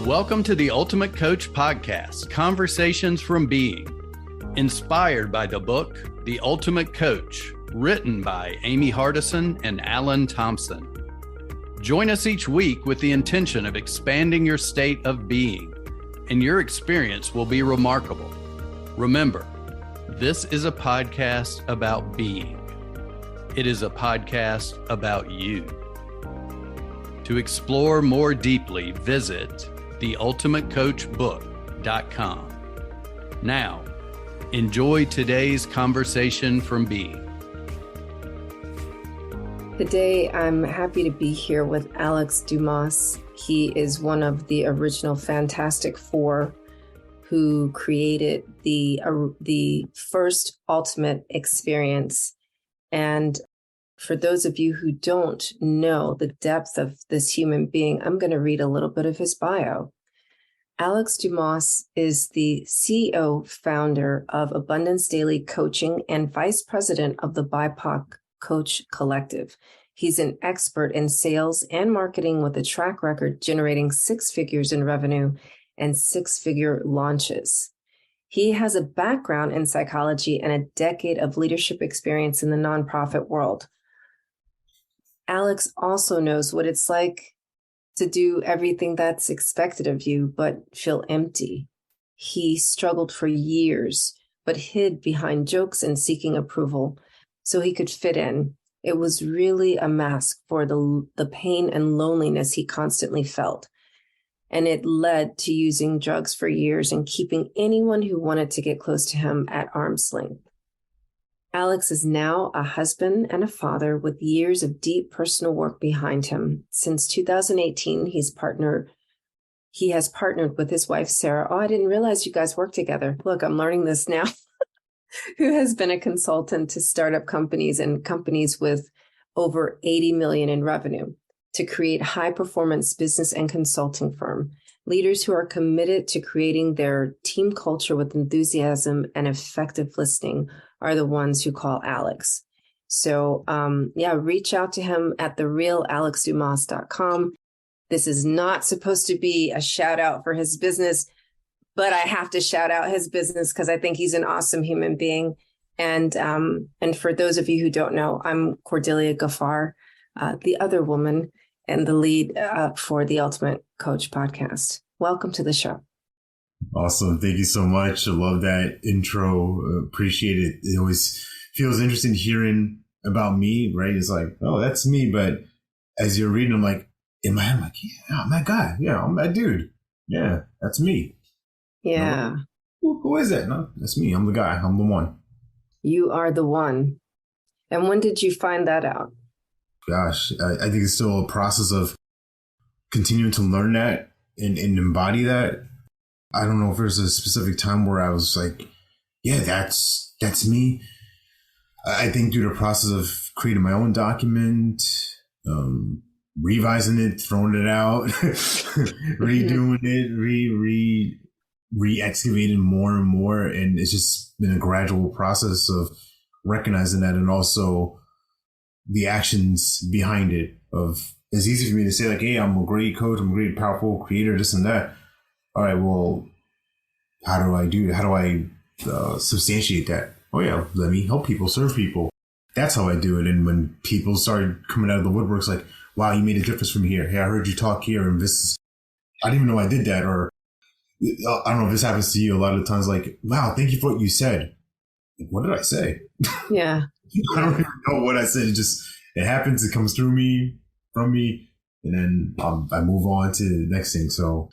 Welcome to the Ultimate Coach Podcast, Conversations from Being, inspired by the book, The Ultimate Coach, written by Amy Hardison and Alan Thompson. Join us each week with the intention of expanding your state of being, and your experience will be remarkable. Remember, this is a podcast about being. It is a podcast about you. To explore more deeply, visit theultimatecoachbook.com. Now, enjoy today's conversation from Being. Today, I'm happy to be here with Alex Dumas. He is one of the original Fantastic Four who created the first ultimate experience. And for those of you who don't know the depth of this human being, I'm going to read a little bit of his bio. Alex Dumas is the CEO founder of Abundance Daily Coaching and vice president of the BIPOC Coach Collective. He's an expert in sales and marketing with a track record generating six figures in revenue and six-figure launches. He has a background in psychology and a decade of leadership experience in the nonprofit world. Alex also knows what it's like to do everything that's expected of you, but feel empty. He struggled for years, but hid behind jokes and seeking approval so he could fit in. It was really a mask for the pain and loneliness he constantly felt. And it led to using drugs for years and keeping anyone who wanted to get close to him at arm's length. Alex is now a husband and a father with years of deep personal work behind him. Since 2018, he has partnered with his wife, Sarah. Oh, I didn't realize you guys work together. Look, I'm learning this now. Who has been a consultant to startup companies and companies with over 80 million in revenue to create high-performance business and consulting firm. Leaders who are committed to creating their team culture with enthusiasm and effective listening are the ones who call Alex. So reach out to him at therealalexdumas.com. This is not supposed to be a shout out for his business, but I have to shout out his business because I think he's an awesome human being. And for those of you who don't know, I'm Cordelia Gaffar, the other woman and the lead for the Ultimate Coach podcast. Welcome to the show. Awesome. Thank you so much. I love that intro. Appreciate it. It always feels interesting hearing about me, right? It's like, oh, that's me. But as you're reading, I'm like, in my head, I'm like, yeah, I'm that guy. Yeah, I'm that dude. Yeah, that's me. Yeah. No, who is that? No, that's me. I'm the guy. I'm the one. You are the one. And when did you find that out? Gosh, I think it's still a process of continuing to learn that and embody that. I don't know if there's a specific time where I was like, yeah, that's me. I think through the process of creating my own document, revising it, throwing it out, redoing it, re-excavating more and more. And it's just been a gradual process of recognizing that, and also the actions behind it. Of it's easy for me to say like, hey, I'm a great coach, I'm a great powerful creator, this and that. All right, well, how do I do it? How do I substantiate that? Oh yeah, let me help people, serve people. That's how I do it. And when people started coming out of the woodworks like, wow, you made a difference from here. Hey, I heard you talk here, and I didn't even know I did that. Or I don't know if this happens to you a lot of times, like, wow, thank you for what you said. Like, what did I say? Yeah. I don't even know what I said. It happens. It comes through me, from me, and then I move on to the next thing. So,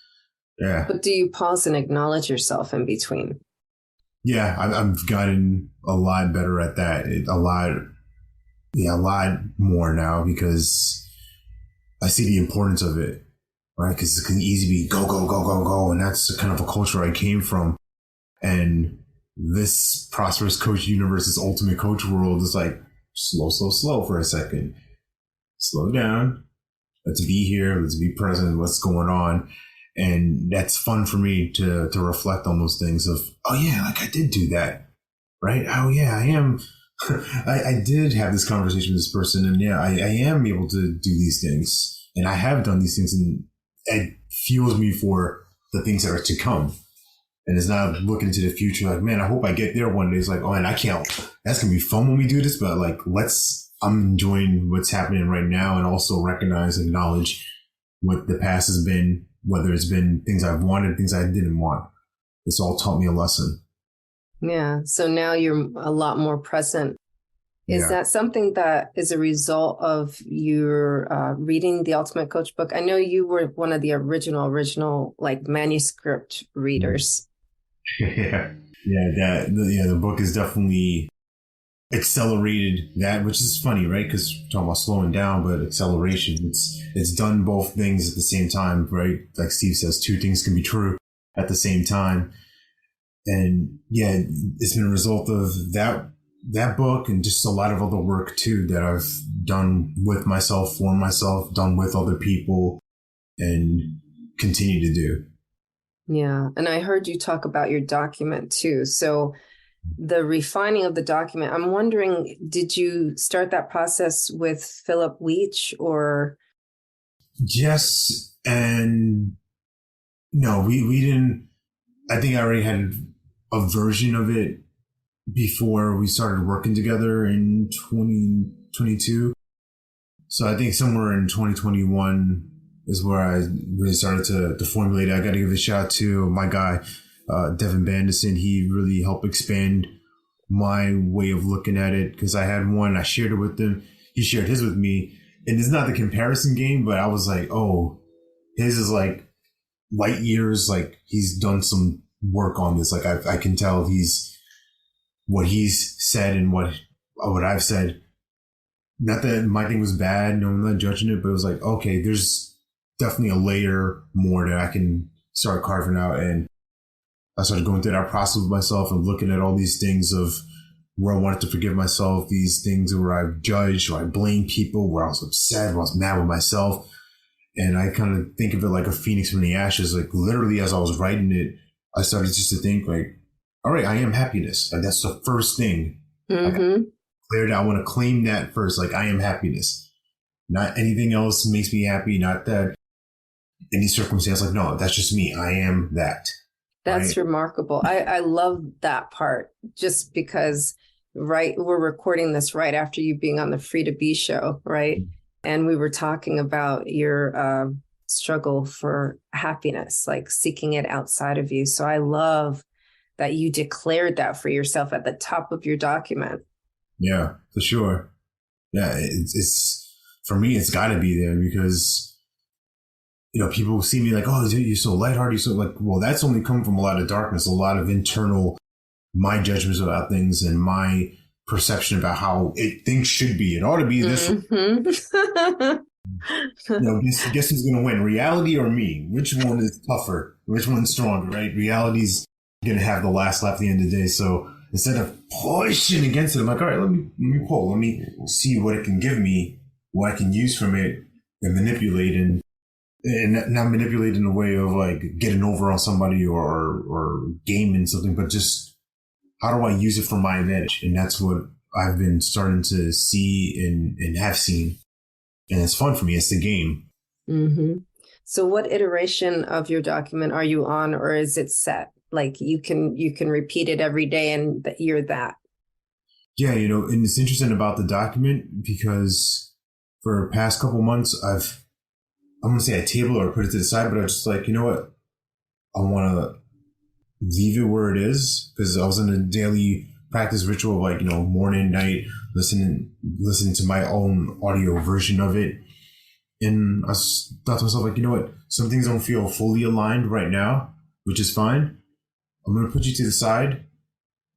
yeah. But do you pause and acknowledge yourself in between? Yeah, I've gotten a lot better at that. A lot more now, because I see the importance of it, right? Because it can easily be go, go, go, go, go. And that's the kind of a culture I came from. And this prosperous coach universe, this ultimate coach world is like, slow for a second. Slow down. Let's be here. Let's be present. What's going on? And that's fun for me to reflect on those things of, oh yeah, like I did do that, right? Oh yeah, I am. I did have this conversation with this person, and yeah, I am able to do these things, and I have done these things, and fuels me for the things that are to come. And it's not looking into the future like, man, I hope I get there one day. It's like, oh, and I can't, that's going to be fun when we do this. But like, I'm enjoying what's happening right now and also recognize, acknowledge what the past has been, whether it's been things I've wanted, things I didn't want. It's all taught me a lesson. Yeah. So now you're a lot more present. Is that something that is a result of your reading the Ultimate Coach book? I know you were one of the original like manuscript readers. Yeah. The book has definitely accelerated that, which is funny, right? Because we're talking about slowing down, but acceleration, it's done both things at the same time, right? Like Steve says, two things can be true at the same time. And yeah, it's been a result of that book and just a lot of other work too that I've done with myself, for myself, done with other people, and continue to do. Yeah. And I heard you talk about your document too. So the refining of the document, I'm wondering, did you start that process with Philip Weech or? Yes. And no, we didn't. I think I already had a version of it before we started working together in 2022. So I think somewhere in 2021 is where I really started to formulate it. I got to give a shout out to my guy, Devin Bandison. He really helped expand my way of looking at it because I had one, I shared it with him. He shared his with me. And it's not the comparison game, but I was like, oh, his is like light years. Like he's done some work on this. Like I can tell what he's said and what I've said. Not that my thing was bad. No, I'm not judging it, but it was like, okay, there's definitely a layer more that I can start carving out. And I started going through that process with myself and looking at all these things of where I wanted to forgive myself, these things where I've judged or I blamed people, where I was upset, where I was mad with myself. And I kind of think of it like a phoenix from the ashes. Like literally as I was writing it, I started just to think like, all right, I am happiness. Like that's the first thing. Mm-hmm. I want to claim that first. Like I am happiness. Not anything else makes me happy. Not that any circumstance. Like, no, that's just me. I am that. That's right? Remarkable. I love that part just because, right, we're recording this right after you being on the Free to Be show, right? And we were talking about your struggle for happiness, like seeking it outside of you. So I love that you declared that for yourself at the top of your document. Yeah, for sure. Yeah, it's for me, it's got to be there because, you know, people see me like, oh, you're so lighthearted. So like, well, that's only come from a lot of darkness, a lot of internal, my judgments about things and my perception about how things should be. It ought to be this. Mm-hmm. You know, guess who's going to win, reality or me? Which one is tougher? Which one's stronger, right? Reality's going to have the last laugh at the end of the day. So instead of pushing against it, I'm like, all right, let me pull. Let me see what it can give me, what I can use from it and manipulate and not manipulate in a way of like getting over on somebody or gaming something, but just how do I use it for my advantage? And that's what I've been starting to see and have seen. And it's fun for me. It's the game. Mm-hmm. So what iteration of your document are you on, or is it set? Like you can repeat it every day and you're that. Yeah, you know, and it's interesting about the document because for the past couple months, I'm going to say I table or put it to the side, but I was just like, you know what? I want to leave it where it is because I was in a daily practice ritual of like, you know, morning, night, listening to my own audio version of it. And I thought to myself, like, you know what? Some things don't feel fully aligned right now, which is fine. I'm going to put you to the side.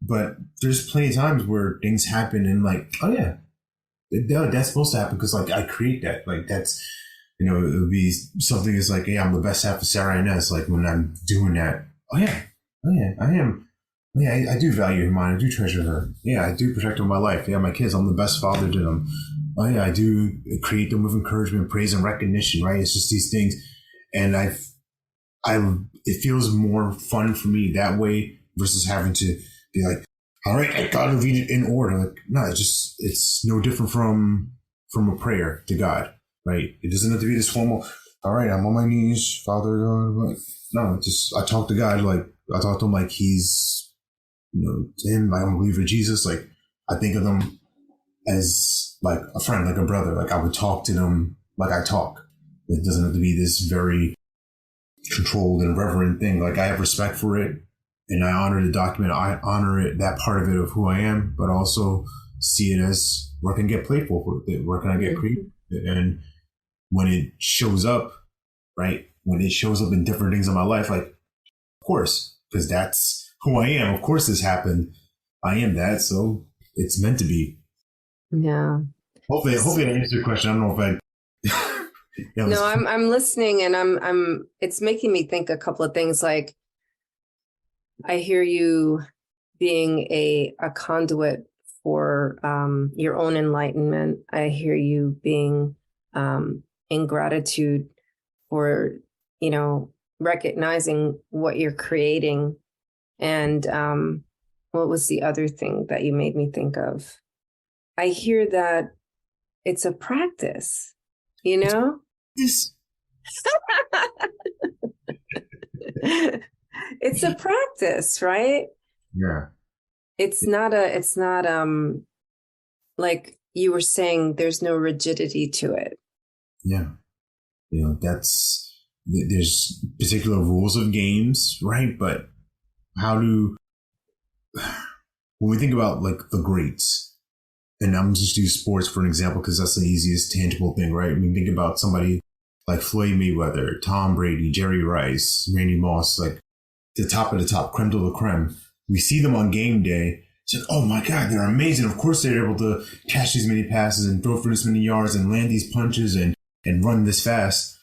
But there's plenty of times where things happen and like, oh yeah, that's supposed to happen because like I create that. Like that's, you know, it would be something that's like, yeah, I'm the best half of Sarah Inez. Like when I'm doing that, oh yeah, I am. Yeah, I do value her mind. I do treasure her. Yeah, I do protect her in my life. Yeah, my kids, I'm the best father to them. Oh yeah, I do create them with encouragement, praise, and recognition, right? It's just these things. And it feels more fun for me that way versus having to be like, all right, I gotta read it in order. Like, no, it's no different from a prayer to God, right? It doesn't have to be this formal. all right, I'm on my knees, Father. Like, no, just I talk to God. Like I talk to him like he's, him. I don't believe in Jesus. Like I think of them as like a friend, like a brother. Like I would talk to them like I talk. It doesn't have to be this very controlled and reverent thing. Like I have respect for it, and I honor the document. I honor it, that part of it of who I am, but also see it as where can I get playful with it? Where can I get creative? And when it shows up, right? When it shows up in different things in my life, like, of course, because that's who I am. Of course, this happened. I am that, so it's meant to be. Yeah. Hopefully, I answered your question. I don't know if I. No, I'm listening, and I'm. It's making me think a couple of things. Like, I hear you being a conduit for your own enlightenment. I hear you being in gratitude for, recognizing what you're creating. And what was the other thing that you made me think of? I hear that it's a practice, This. It's a practice, right? Yeah. It's not like you were saying, there's no rigidity to it. Yeah. There's particular rules of games, right? But when we think about like the greats, and I'm just use sports for an example, because that's the easiest tangible thing, right? We think about somebody like Floyd Mayweather, Tom Brady, Jerry Rice, Randy Moss, like the top of the top, creme de la creme. We see them on game day. It's like, oh my God, they're amazing. Of course they're able to catch these many passes and throw for this many yards and land these punches and run this fast.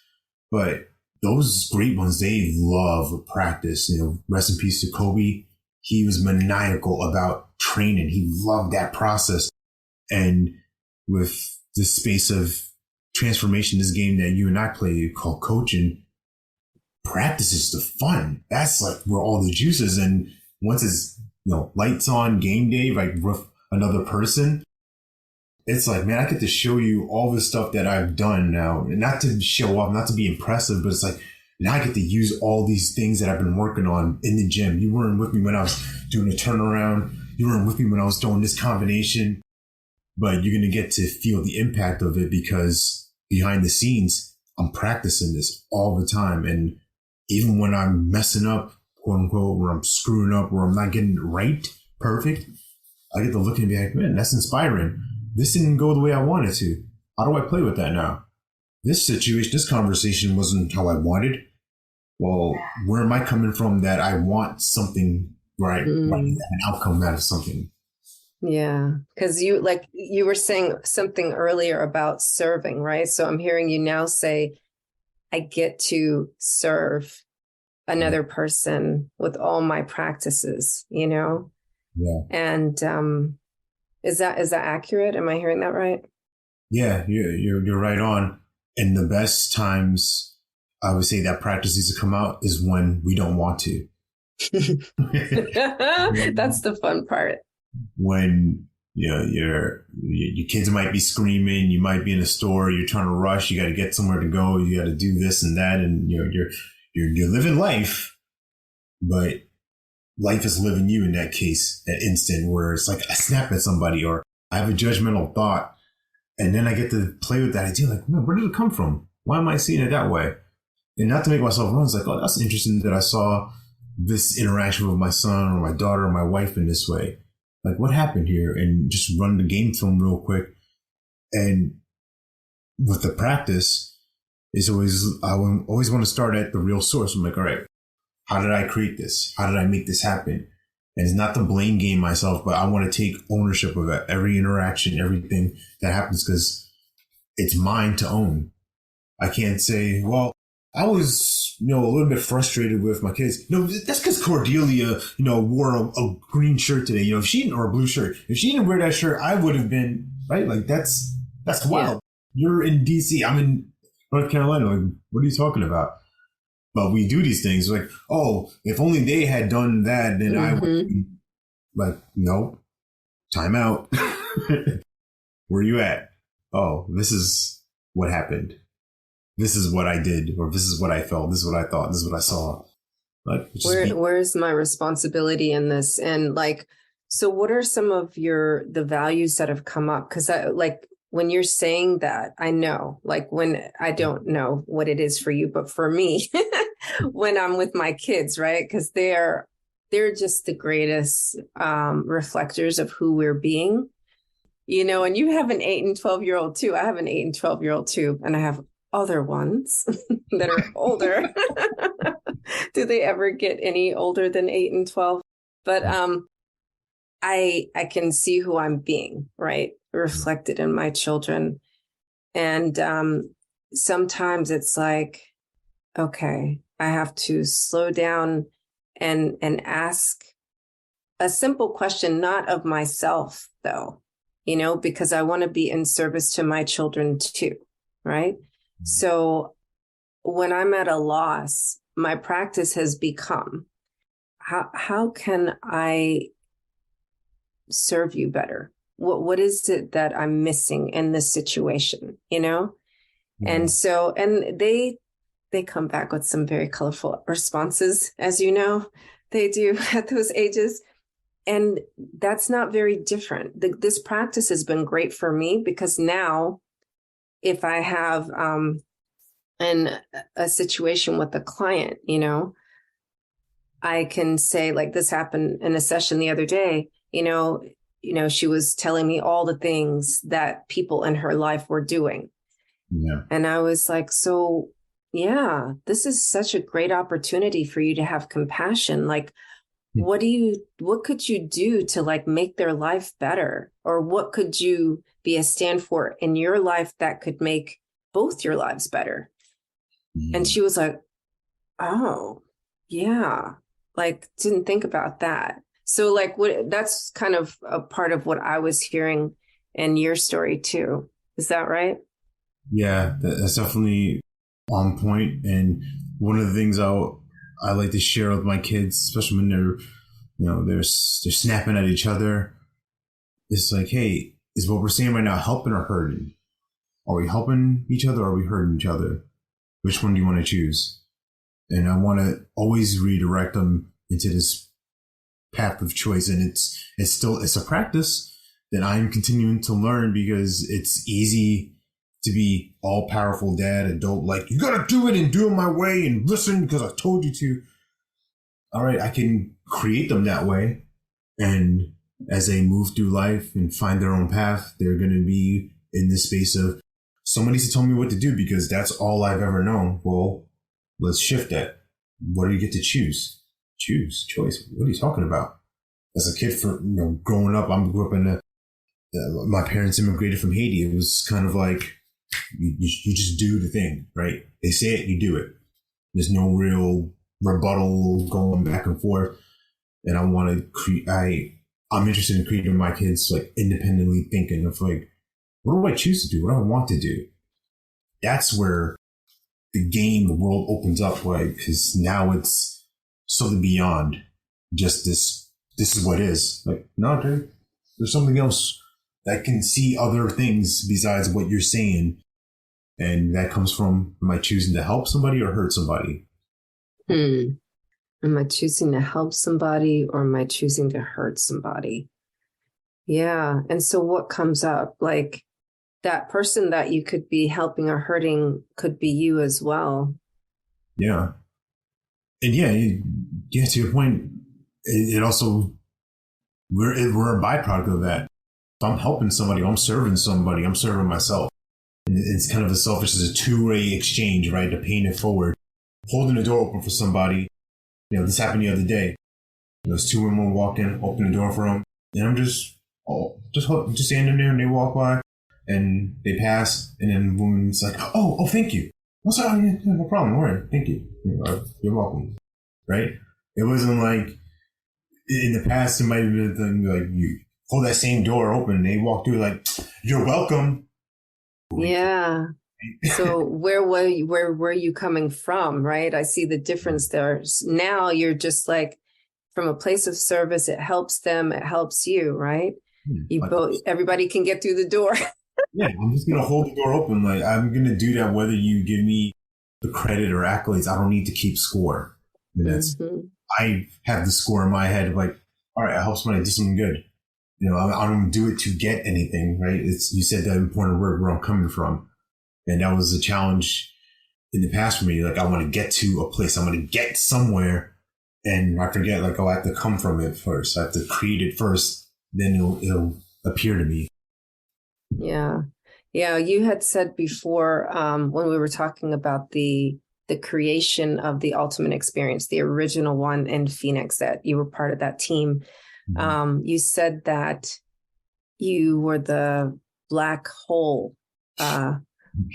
But those great ones, they love practice. Rest in peace to Kobe. He was maniacal about training. He loved that process. And with this space of transformation, this game that you and I play called coaching, practice is the fun. That's like where all the juice is. And once it's, lights on game day, like with another person, it's like, man, I get to show you all the stuff that I've done now. And not to show off, not to be impressive, but it's like, now I get to use all these things that I've been working on in the gym. You weren't with me when I was doing a turnaround. You weren't with me when I was doing this combination. But you're going to get to feel the impact of it because behind the scenes, I'm practicing this all the time. And even when I'm messing up, quote unquote, where I'm screwing up, where I'm not getting it right, perfect, I get to look and be like, man, that's inspiring. This didn't go the way I wanted to. How do I play with that now? This situation, this conversation wasn't how I wanted. Well, where am I coming from that I want something right, an outcome out of something? Yeah, because you were saying something earlier about serving, right? So I'm hearing you now say, I get to serve another person with all my practices, Yeah. And is that accurate? Am I hearing that right? Yeah, you're right on. And the best times I would say that practice needs to come out is when we don't want to. That's the fun part. When your kids might be screaming, you might be in a store, you're trying to rush, you got to get somewhere to go, you got to do this and that, and you're living life, but life is living you in that case, that instant where it's like I snap at somebody or I have a judgmental thought, and then I get to play with that idea, like, man, where did it come from? Why am I seeing it that way? And not to make myself wrong, it's like, oh, that's interesting that I saw this interaction with my son or my daughter or my wife in this way. Like, what happened here? And just run the game film real quick. And with the practice, I always want to start at the real source. I'm like, all right, how did I create this? How did I make this happen? And it's not to blame game myself, but I want to take ownership of it. Every interaction, everything that happens, because it's mine to own. I can't say, well, I was, a little bit frustrated with my kids. No, that's because Cordelia, wore a green shirt today. If she didn't, or a blue shirt, if she didn't wear that shirt, I would have been, right? Like, that's wild. Yeah. You're in DC. I'm in North Carolina. Like, what are you talking about? But we do these things like, oh, if only they had done that, then I would be like, no, time out. Where are you at? Oh, this is what happened. this is what I did, or this is what I felt, this is what I thought, this is what I saw. Like, where's my responsibility in this? And like, so what are some of the values that have come up? Because when you're saying that, I know, like when I don't know what it is for you, but for me, when I'm with my kids, right? Because they're just the greatest reflectors of who we're being, and you have an 8 and 12-year-old too. I have an 8 and 12-year-old too. And I have other ones that are older. Do they ever get any older than 8 and 12? But I can see who I'm being, right? Reflected in my children. And sometimes it's like, okay, I have to slow down and ask a simple question, not of myself, though, because I want to be in service to my children too, right? So when I'm at a loss, my practice has become, how can I serve you better? What is it that I'm missing in this situation, And so, and they come back with some very colorful responses, as you know, they do at those ages. And that's not very different. This practice has been great for me because now if I have a situation with a client, I can say, like, this happened in a session the other day, she was telling me all the things that people in her life were doing. Yeah. And I was like, so yeah, this is such a great opportunity for you to have compassion. Like, what could you do to like make their life better? Or what could you be a stand for in your life that could make both your lives better? And she was like, oh, yeah, like didn't think about that. So like that's kind of a part of what I was hearing in your story too. Is that right? Yeah, that's definitely on point. And one of the things I like to share with my kids, especially when they're snapping at each other. It's like, hey, is what we're saying right now helping or hurting? Are we helping each other or are we hurting each other? Which one do you want to choose? And I want to always redirect them into this path of choice. And it's a practice that I'm continuing to learn because it's easy to be all powerful dad, adult, like, you got to do it and do it my way and listen because I told you to. All right, I can create them that way. And as they move through life and find their own path, they're going to be in this space of somebody needs to tell me what to do because that's all I've ever known. Well, let's shift that. What do you get to choose? Choice. What are you talking about? As a kid, growing up, I grew up in my parents immigrated from Haiti. It was kind of like, you just do the thing, right? They say it, you do it. There's no real rebuttal going back and forth. And I want to I'm interested in creating my kids like independently thinking of like, what do I choose to do? What do I want to do? That's where the world opens up, right? Because now it's something beyond just this is what is. Like, no, dude, there's something else that can see other things besides what you're saying. And that comes from, am I choosing to help somebody or hurt somebody? Am I choosing to help somebody or am I choosing to hurt somebody? Yeah. And so what comes up? Like that person that you could be helping or hurting could be you as well. Yeah. And yeah, to your point, it also, we're a byproduct of that. If I'm helping somebody, I'm serving somebody, I'm serving myself. And it's kind of as a two-way exchange, right? To paying it forward, holding the door open for somebody. This happened the other day. Those two women walk in, open the door for them, and I'm just standing there, and they walk by, and they pass, and then the woman's like, "Oh, thank you. What's up? Yeah, no problem. All right, thank you. You're welcome." Right? It wasn't like in the past. It might have been like you hold that same door open, and they walk through like, "You're welcome." Yeah. So where were you coming from, right? I see the difference there. Now you're just like from a place of service. It helps them. It helps you, right? Everybody can get through the door. Yeah, I'm just gonna hold the door open. Like I'm gonna do that whether you give me the credit or accolades. I don't need to keep score. And that's I have the score in my head of like, all right, I help somebody do something good. I don't do it to get anything, right? It's you said that important word where I'm coming from, and that was a challenge in the past for me. Like I want to get to a place, I want to get somewhere, and I forget like I have to come from it first. I have to create it first, then it'll appear to me. Yeah. Yeah. You had said before when we were talking about the creation of the ultimate experience, the original one in Phoenix, that you were part of that team. You said that you were the black hole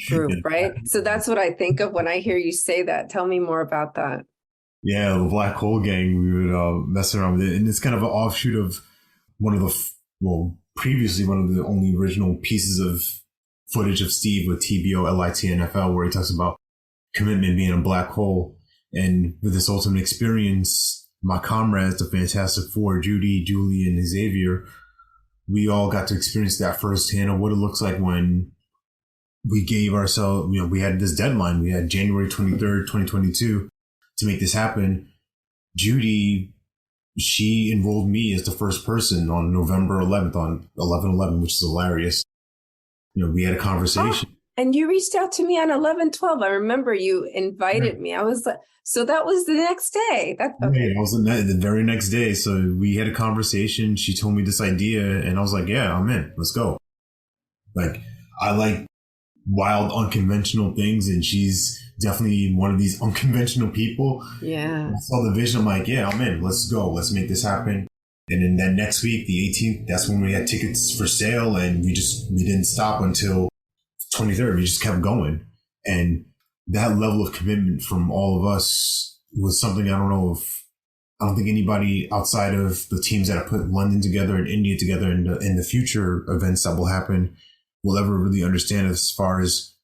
group, right? So that's what I think of when I hear you say that. Tell me more about that. Yeah, the black hole gang, we would mess around with it. And it's kind of an offshoot of previously one of the only original pieces of footage of Steve with TBO, LITNFL, where he talks about commitment being a black hole. And with this ultimate experience, my comrades, the Fantastic Four, Judy, Julie, and Xavier, we all got to experience that firsthand of what it looks like when we gave ourselves, we had this deadline. We had January 23rd, 2022 to make this happen. Judy, she enrolled me as the first person on November 11th on 11/11, which is hilarious. We had a conversation. Oh, and you reached out to me on 11/12. I remember you invited me. I was like, so that was the next day. Okay. Yeah, I was the very next day. So we had a conversation. She told me this idea and I was like, yeah, I'm in. Let's go. Like, I like wild, unconventional things. And she's definitely one of these unconventional people. Yeah. I saw the vision. I'm like, yeah, I'm in. Let's go. Let's make this happen. And then that next week, the 18th, that's when we had tickets for sale. And we didn't stop until 23rd. We just kept going. And that level of commitment from all of us was something I don't think anybody outside of the teams that have put London together and India together in the future events that will happen will ever really understand as far as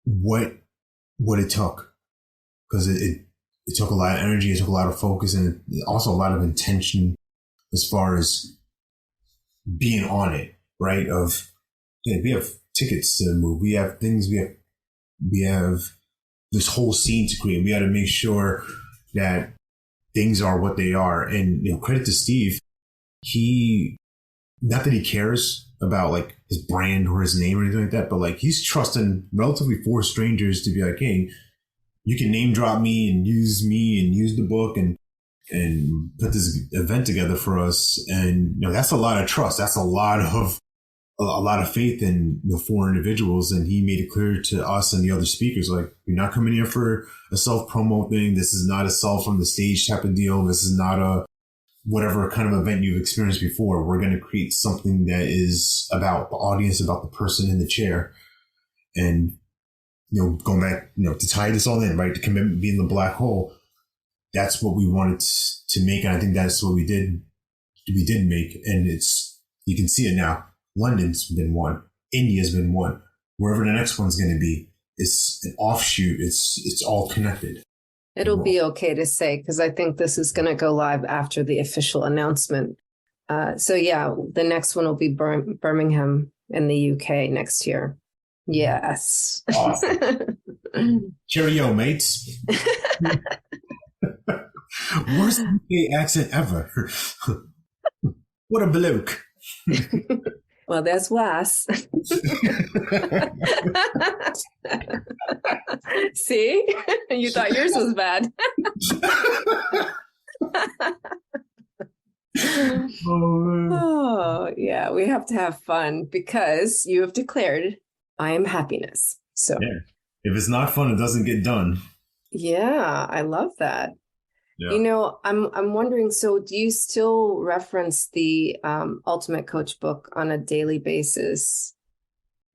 what it took. Because it took a lot of energy, it took a lot of focus, and also a lot of intention as far as being on it, right? We have tickets to move, we have things, we have this whole scene to create. We got to make sure that things are what they are. And credit to Steve, not that he cares about like his brand or his name or anything like that, but like he's trusting relatively 4 strangers to be like, hey, you can name drop me and use the book and put this event together for us. And that's a lot of trust. That's a lot of faith in the 4 individuals. And he made it clear to us and the other speakers, like, you're not coming here for a self-promo thing. This is not a sell from the stage type of deal. This is not a whatever kind of event you've experienced before. We're going to create something that is about the audience, about the person in the chair. And, going back, to tie this all in, right? The commitment being the black hole. That's what we wanted to make. And I think that's what we did make. And you can see it now. London's been one. India's been one. Wherever the next one's going to be, it's an offshoot. It's all connected. It'll be okay to say, because I think this is going to go live after the official announcement. So yeah, the next one will be Birmingham in the UK next year. Yes. Awesome. Cheerio, mates. Worst UK accent ever. What a bloke. Well, that's Wes. See? You thought yours was bad. Oh, yeah. We have to have fun because you have declared, I am happiness. So yeah. If it's not fun, it doesn't get done. Yeah, I love that. Yeah. I'm wondering, so do you still reference the Ultimate Coach book on a daily basis?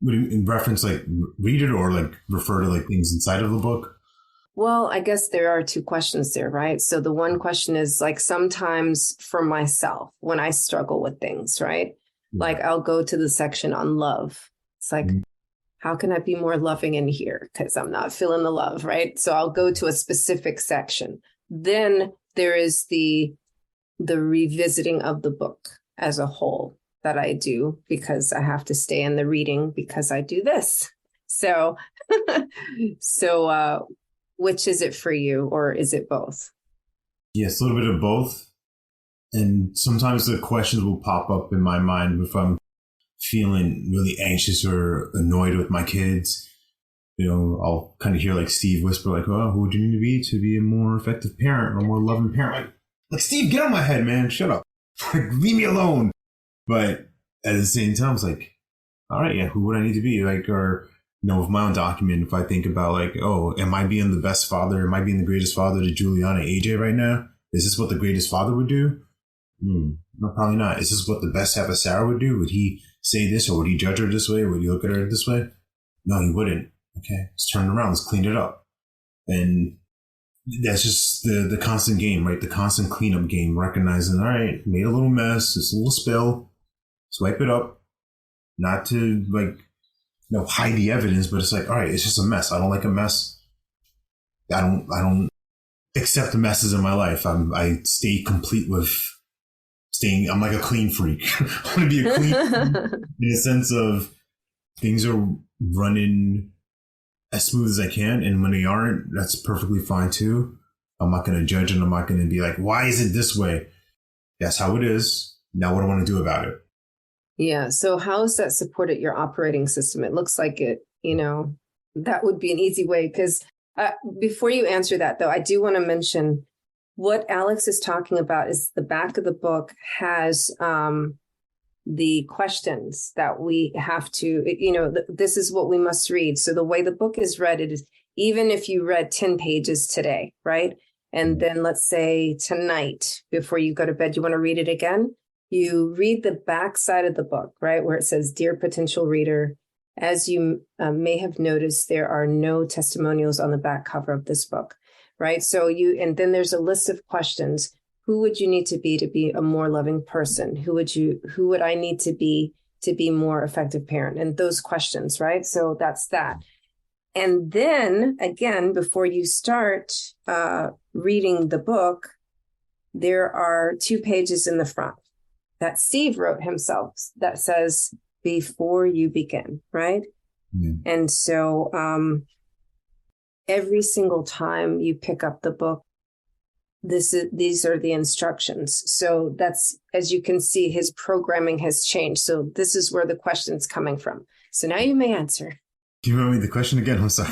Would you in reference like read it or like refer to like things inside of the book? Well, I guess there are 2 questions there, right? So the one question is like sometimes for myself when I struggle with things, right? Like I'll go to the section on love. It's like, how can I be more loving in here? Because I'm not feeling the love, right? So I'll go to a specific section. Then there is the revisiting of the book as a whole. that I do because I have to stay in the reading because I do this. So, which is it for you, or is it both? Yes, a little bit of both. And sometimes the questions will pop up in my mind if I'm feeling really anxious or annoyed with my kids. I'll kind of hear like Steve whisper, like, "Oh, who would you need to be a more effective parent or a more loving parent?" Like Steve, get out of my head, man. Shut up. Like, leave me alone. But at the same time, it's like, all right, yeah, who would I need to be? Like, or, with my own document, if I think about like, oh, am I being the best father? Am I being the greatest father to Juliana AJ right now? Is this what the greatest father would do? No, probably not. Is this what the best half of Sarah would do? Would he say this, or would he judge her this way? Would he look at her this way? No, he wouldn't. Okay, let's turn it around. Let's clean it up. And that's just the constant game, right? The constant cleanup game, recognizing, all right, made a little mess. It's a little spill. Swipe it up. Not to hide the evidence, but it's like, all right, it's just a mess. I don't like a mess. I don't accept the messes in my life. I stay complete with staying. I'm like a clean freak. I want to be a clean freak in a sense of things are running as smooth as I can. And when they aren't, that's perfectly fine too. I'm not going to judge, and I'm not going to be like, why is it this way? That's how it is. Now what do I want to do about it? Yeah. So how has that supported your operating system? It looks like it, that would be an easy way. Because before you answer that, though, I do want to mention what Alex is talking about is the back of the book has the questions that we have to, this is what we must read. So the way the book is read, it is, even if you read 10 pages today, right? And then let's say tonight, before you go to bed, you want to read it again. You read the back side of the book, right? Where it says, "Dear potential reader, as you may have noticed, there are no testimonials on the back cover of this book," right? So and then there's a list of questions. Who would you need to be a more loving person? Who would I need to be more effective parent? And those questions, right? So that's that. And then again, before you start reading the book, there are 2 pages in the front that Steve wrote himself that says, "Before you begin," right? Mm-hmm. And so every single time you pick up the book, these are the instructions. So that's, as you can see, his programming has changed. So this is where the question's coming from. So now you may answer. Can you remember the question again? I'm sorry.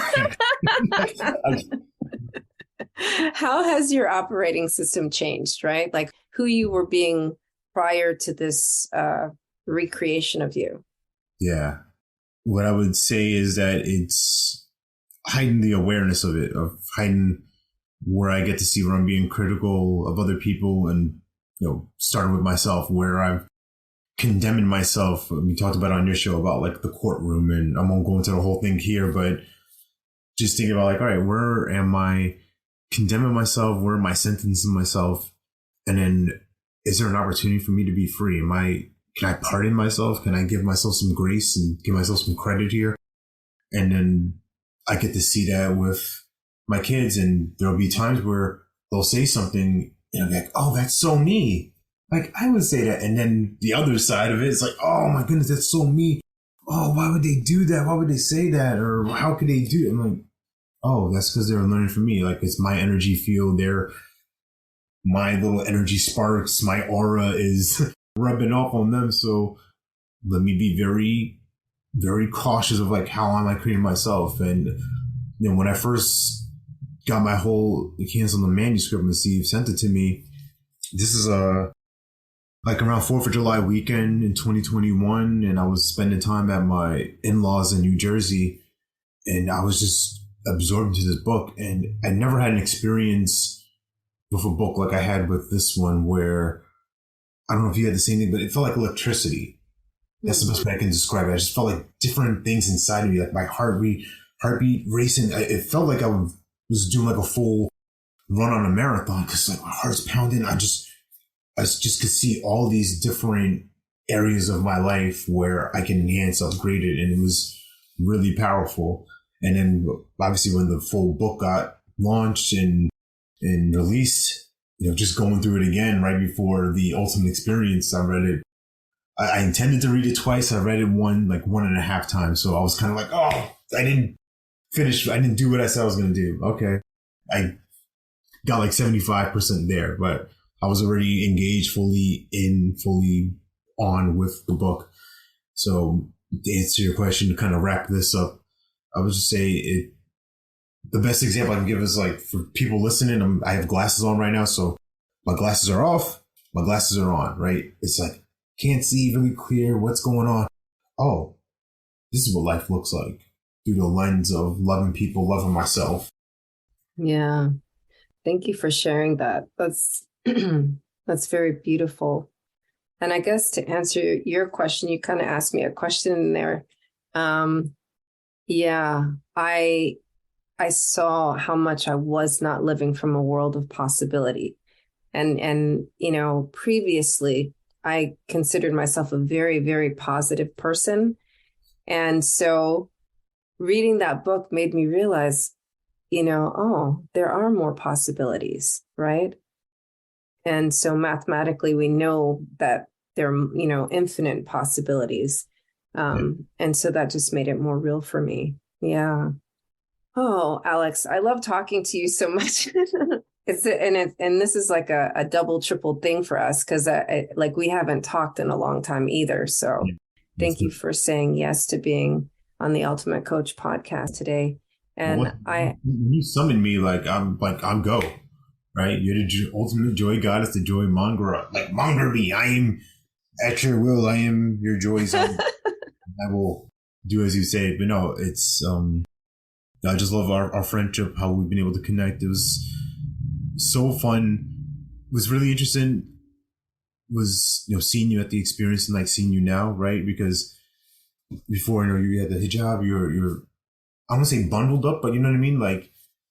How has your operating system changed, right? Like who you were being prior to this recreation of you? Yeah. What I would say is that it's hiding the awareness of it, of hiding where I get to see where I'm being critical of other people, and starting with myself, where I'm condemning myself. We talked about on your show about like the courtroom, and I won't go into the whole thing here, but just thinking about like, all right, where am I condemning myself? Where am I sentencing myself? And then is there an opportunity for me to be free? Can I pardon myself? Can I give myself some grace and give myself some credit here? And then I get to see that with my kids, and there'll be times where they'll say something and I'm like, oh, that's so me. Like I would say that. And then the other side of it is like, oh my goodness, that's so me. Oh, why would they do that? Why would they say that? Or how could they do it? I'm like, oh, that's because they're learning from me. Like it's my energy field. My little energy sparks, my aura is rubbing off on them. So let me be very, very cautious of like, how am I creating myself? And when I first got my whole hands on the manuscript and Steve sent it to me, this is like around 4th of July weekend in 2021. And I was spending time at my in-laws in New Jersey, and I was just absorbed into this book. And I never had an experience with a book like I had with this one, where I don't know if you had the same thing, but it felt like electricity. That's the best way I can describe it. I just felt like different things inside of me, like my heartbeat racing. It felt like I was doing like a full run on a marathon, because like my heart's pounding. I just could see all these different areas of my life where I can enhance, upgrade it, and it was really powerful. And then obviously when the full book got launched and released, just going through it again right before the ultimate experience, I read it I intended to read it twice. I read it one and a half times. So I was kind of like, oh, I didn't do what I said I was going to do. Okay. I got like 75% there, but I was already engaged, fully on with the book. So to answer your question, to kind of wrap this up, I would just say the best example I can give is like for people listening, I have glasses on right now. So my glasses are off, my glasses are on, right? It's like, can't see really clear what's going on. Oh, this is what life looks like through the lens of loving people, loving myself. Yeah. Thank you for sharing that. That's that's very beautiful. And I guess to answer your question, you kind of asked me a question in there. Yeah, I saw how much I was not living from a world of possibility. And previously I considered myself a very, very positive person. And so reading that book made me realize, there are more possibilities, right? And so mathematically, we know that there are, infinite possibilities. And so that just made it more real for me. Yeah. Oh, Alex, I love talking to you so much. And this is like a double, triple thing for us because we haven't talked in a long time either. So thank you for saying yes to being on the Ultimate Coach podcast today. And you summoned me I'm go, right? You're the ultimate joy goddess, the joy monger. Like monger me. I am at your will. I am your joy zone. I will do as you say. But no, it's I just love our friendship, how we've been able to connect. It was so fun. It was really interesting. Was seeing you at the experience and seeing you now, right? Because before you had the hijab, you're I don't want to say bundled up, but you know what I mean?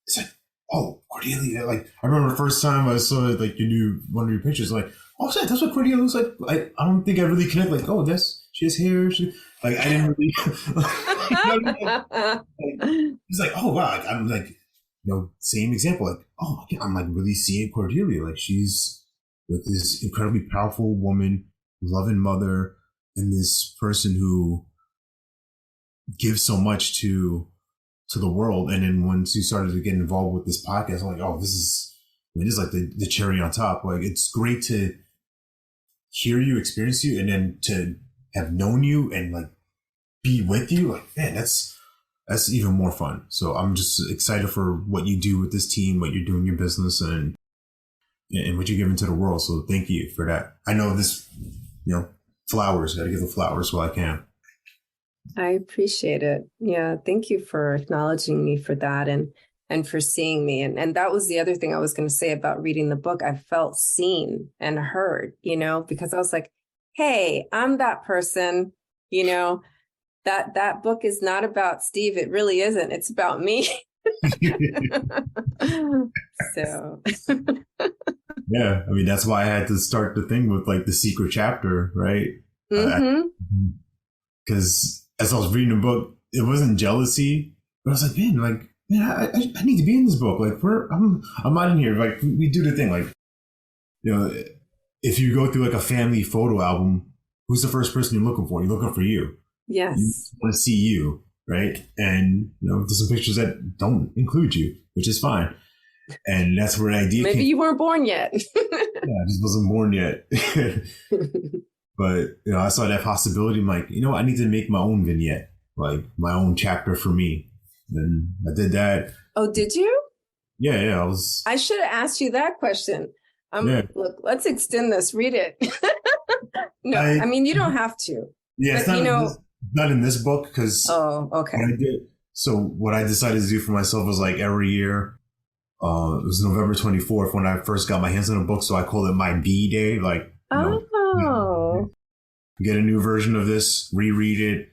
It's like, oh, Cordelia. I remember the first time I saw one of your pictures, oh, shit, that's what Cordelia looks like. I don't think I really connect, she has hair. I didn't really. It's like, oh, wow. I'm same example. Oh, I'm really seeing Cordelia. She's this incredibly powerful woman, loving mother, and this person who gives so much to the world. And then once you started to get involved with this podcast, I'm like, oh, this is the cherry on top. It's great to hear you, experience you, and then to have known you and be with you. Man, that's even more fun. So I'm just excited for what you do with this team, what you're doing in your business, and what you're giving to the world. So thank you for that. I know this, flowers, got to give the flowers while I can. I appreciate it. Yeah. Thank you for acknowledging me for that and for seeing me. And that was the other thing I was going to say about reading the book. I felt seen and heard, because I was like, hey, I'm that person, that book is not about Steve. It really isn't. It's about me. So. Yeah. I mean, that's why I had to start the thing with the secret chapter, right? Because as I was reading the book, it wasn't jealousy, but I was like, man, I need to be in this book. I'm not in here. We do the thing. If you go through a family photo album, who's the first person you're looking for? You're looking for you. Yes. You want to see you, right? And there's some pictures that don't include you, which is fine. And that's where the idea Maybe you weren't born yet. Yeah, I just wasn't born yet. But, I saw that possibility. I'm like, I need to make my own vignette, my own chapter for me. And I did that. Oh, did you? Yeah. I should have asked you that question. Look, let's extend this. Read it. No, I mean, you don't have to. Yeah, but, it's not in this book because. Oh, okay. What I decided to do for myself was every year. It was November 24th when I first got my hands on a book, so I called it my B Day. Get a new version of this, reread it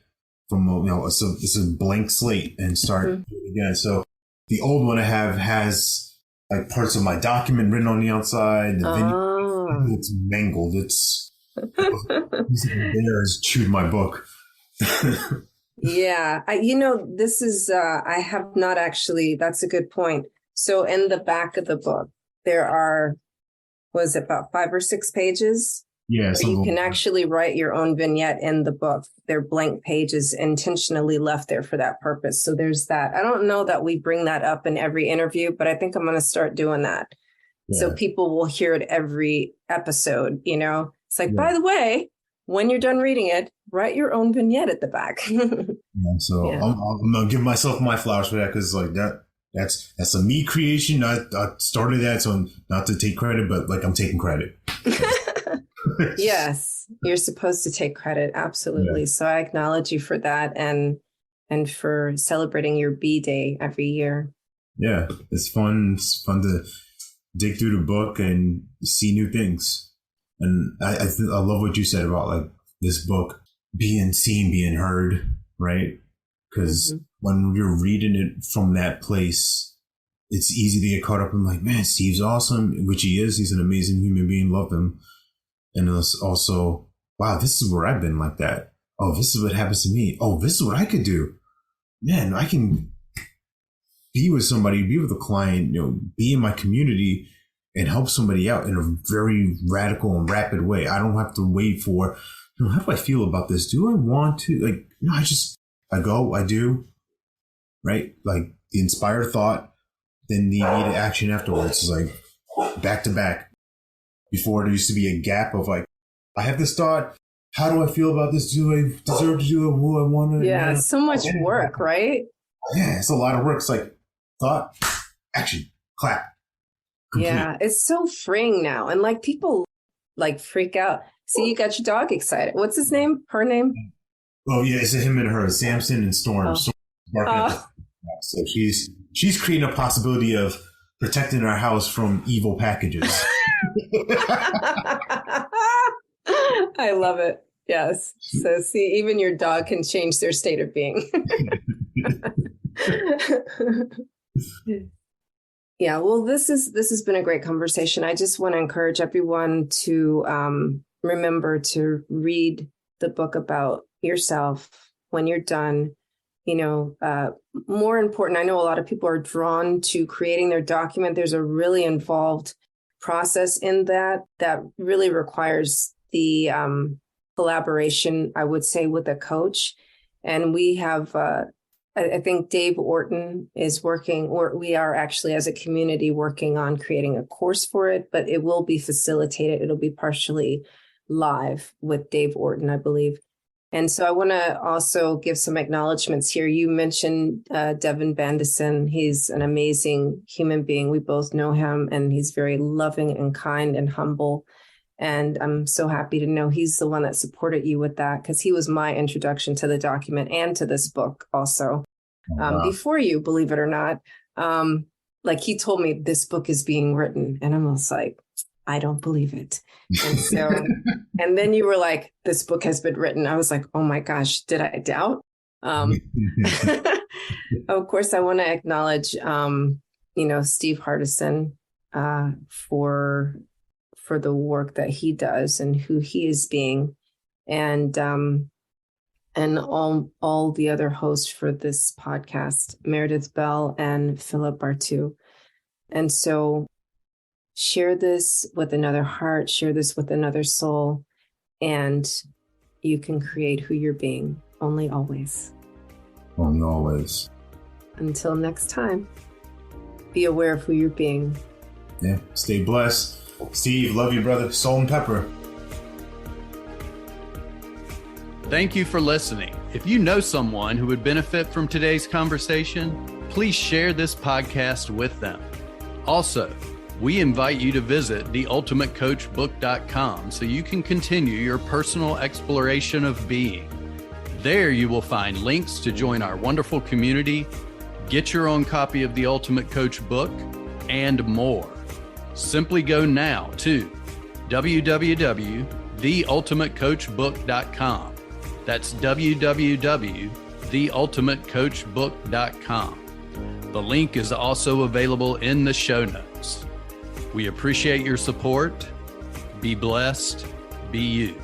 from it's a blank slate and start it again. So the old one I have has parts of my document written on the outside. The video, it's mangled. It's bears chewed my book. Yeah, this is I have not actually. That's a good point. So in the back of the book, there are, was it about 5 or 6 pages Yeah. You can actually write your own vignette in the book. They're blank pages intentionally left there for that purpose. So there's that. I don't know that we bring that up in every interview, but I think I'm going to start doing that. Yeah. So people will hear it every episode, you know, it's like, by the way, when you're done reading it, write your own vignette at the back. I'm going to give myself my flowers for that, because like that's a me creation. I started that, so not to take credit, but like I'm taking credit. Yes, you're supposed to take credit. Absolutely. Yeah. So I acknowledge you for that, and for celebrating your B Day every year. Yeah, it's fun. It's fun to dig through the book and see new things. And I love what you said about like this book being seen, being heard, right? Because when you're reading it from that place, it's easy to get caught up in like, man, Steve's awesome, which he is. He's an amazing human being. Love him. And it's also, wow, this is where I've been like that. Oh, this is what happens to me. Oh, this is what I could do. Man, I can be with somebody, be with a client, you know, be in my community and help somebody out in a very radical and rapid way. I don't have to wait for, you know, how do I feel about this? Do I want to? Like, no, I go, I do, right? Like the inspired thought, then the immediate action afterwards is like back to back. Before there used to be a gap of like, I have this thought. How do I feel about this? Do I deserve to do it? Who I want to? Yeah, so much work, right? Yeah, it's a lot of work. It's like thought, action, clap. Complete. Yeah, it's so freeing now. And like people like freak out. See, you got your dog excited. What's his name? Her name? Oh, yeah, it's a him and her, Samson and Storm. So she's creating a possibility of protecting our house from evil packages. I love it. Yes. So see, even your dog can change their state of being. Yeah. Well, this has been a great conversation. I just want to encourage everyone to remember to read the book about yourself when you're done. You know, more important, I know a lot of people are drawn to creating their document. There's a really involved process in that really requires the collaboration, I would say, with a coach. And we have, I think Dave Orton is working, or we are actually as a community working on creating a course for it, but it will be facilitated. It'll be partially live with Dave Orton, I believe. And so I want to also give some acknowledgments here. You mentioned Devin Bandison. He's an amazing human being. We both know him, and he's very loving and kind and humble. And I'm so happy to know he's the one that supported you with that, because he was my introduction to the document and to this book also. Before you, believe it or not, like he told me this book is being written, and I was like, I don't believe it. And so, and then you were like, this book has been written. I was like, oh my gosh, did I doubt? Of course, I want to acknowledge, Steve Hardison for the work that he does and who he is being, and all the other hosts for this podcast, Meredith Bell and Philip Bartu. And so, share this with another heart, share this with another soul, and you can create who you're being. Only always. Only always. Until next time, be aware of who you're being. Yeah. Stay blessed. Steve, love you, brother. Salt and pepper. Thank you for listening. If you know someone who would benefit from today's conversation, please share this podcast with them. Also, we invite you to visit theultimatecoachbook.com so you can continue your personal exploration of being. There you will find links to join our wonderful community, get your own copy of the Ultimate Coach book, and more. Simply go now to www.theultimatecoachbook.com. That's www.theultimatecoachbook.com. The link is also available in the show notes. We appreciate your support. Be blessed. Be you.